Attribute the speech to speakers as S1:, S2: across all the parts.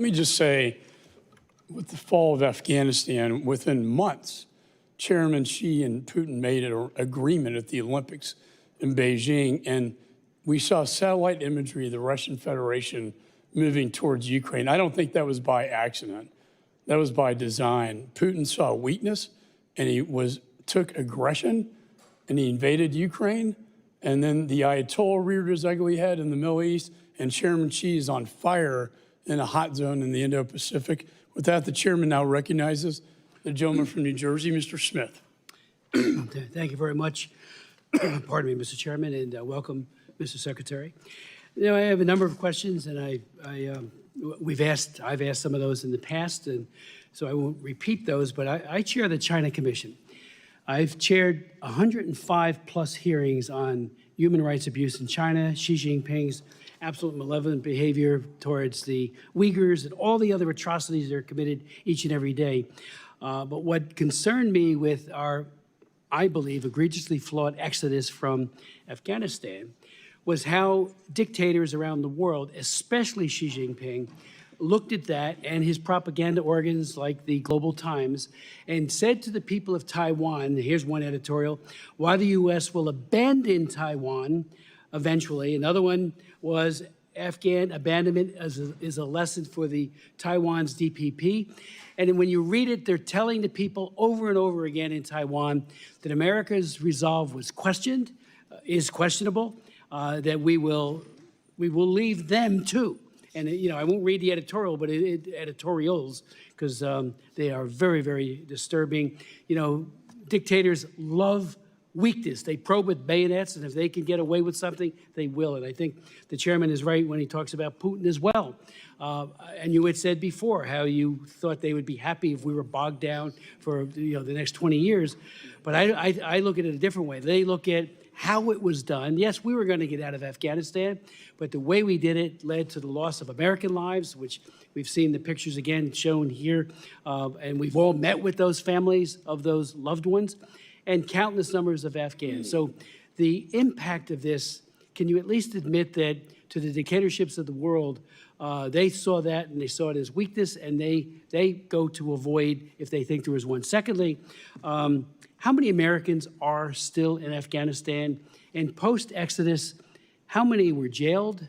S1: me just say, with the fall of Afghanistan, within months, Chairman Xi and Putin made an agreement at the Olympics in Beijing, and we saw satellite imagery of the Russian Federation moving towards Ukraine. I don't think that was by accident. That was by design. Putin saw weakness, and he took aggression, and he invaded Ukraine, and then the Ayatollah reared his ugly head in the Middle East, and Chairman Xi is on fire in a hot zone in the Indo-Pacific. With that, the chairman now recognizes the gentleman from New Jersey, Mr. Smith.
S2: Thank you very much. Pardon me, Mr. Chairman, and welcome, Mr. Secretary. You know, I have a number of questions, and I've asked some of those in the past, and so I won't repeat those. But I chair the China Commission. I've chaired 105 plus hearings on human rights abuse in China, Xi Jinping's absolute malevolent behavior towards the Uyghurs, and all the other atrocities that are committed each and every day. But what concerned me with our, I believe, egregiously flawed exodus from Afghanistan was how dictators around the world, especially Xi Jinping, looked at that and his propaganda organs like the Global Times and said to the people of Taiwan, here's one editorial, why the U.S. will abandon Taiwan eventually. Another one was Afghan abandonment is a lesson for the Taiwan's DPP. And when you read it, they're telling the people over and over again in Taiwan that America's resolve was questioned, is questionable, that we will leave them too. And you know, I won't read the editorial, but editorials, because they are very, very disturbing. You know, dictators love weakness. They probe with bayonets, and if they can get away with something, they will. And I think the chairman is right when he talks about Putin as well. And you had said before how you thought they would be happy if we were bogged down for the next 20 years. But I look at it a different way. They look at how it was done. Yes, we were going to get out of Afghanistan, but the way we did it led to the loss of American lives, which we've seen the pictures again shown here, and we've all met with those families of those loved ones, and countless numbers of Afghans. So the impact of this, can you at least admit that to the dictatorships of the world, they saw that and they saw it as weakness, and they go to avoid if they think there was one. Secondly, how many Americans are still in Afghanistan? And post-Exodus, how many were jailed,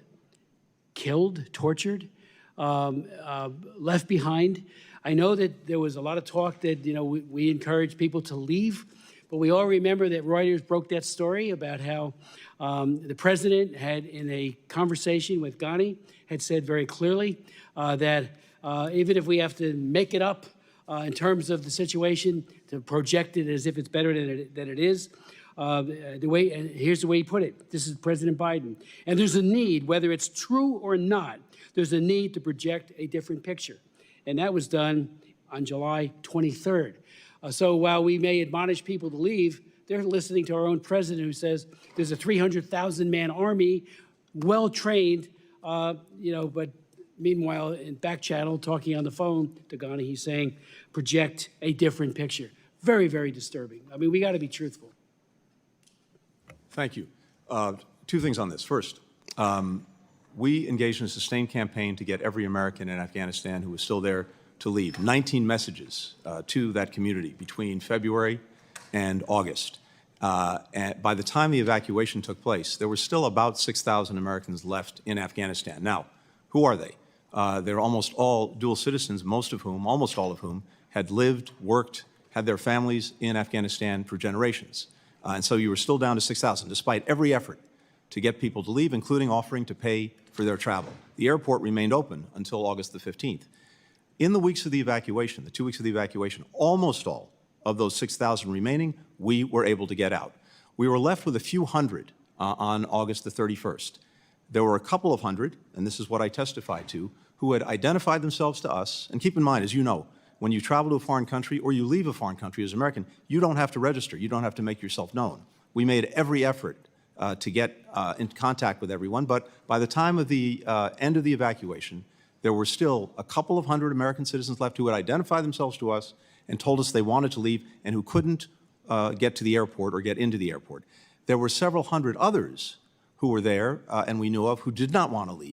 S2: killed, tortured, left behind? I know that there was a lot of talk that, we encourage people to leave, but we all remember that Reuters broke that story about how the president had, in a conversation with Ghani, had said very clearly that even if we have to make it up in terms of the situation, to project it as if it's better than it is, and here's the way he put it. This is President Biden. And there's a need, whether it's true or not, there's a need to project a different picture. And that was done on July 23rd. So while we may admonish people to leave, they're listening to our own president who says there's a 300,000-man army, well-trained, but meanwhile, in back channel, talking on the phone to Ghani, he's saying, project a different picture. Very, very disturbing. I mean, we got to be truthful.
S3: Thank you. Two things on this. First, we engaged in a sustained campaign to get every American in Afghanistan who was still there to leave. 19 messages to that community between February and August. And by the time the evacuation took place, there were still about 6,000 Americans left in Afghanistan. Now, who are they? They're almost all dual citizens, almost all of whom, had lived, worked, had their families in Afghanistan for generations. And so you were still down to 6,000, despite every effort to get people to leave, including offering to pay for their travel. The airport remained open until August the 15th. In the weeks of the evacuation, the 2 weeks of the evacuation, almost all of those 6,000 remaining, we were able to get out. We were left with a few hundred on August the 31st. There were a couple of hundred, and this is what I testified to, who had identified themselves to us. And keep in mind, as you know, when you travel to a foreign country or you leave a foreign country as an American, you don't have to register. You don't have to make yourself known. We made every effort to get in contact with everyone, but by the time of the end of the evacuation, there were still a couple of hundred American citizens left who had identified themselves to us and told us they wanted to leave and who couldn't get to the airport or get into the airport. There were several hundred others who were there and we knew of who did not want to leave.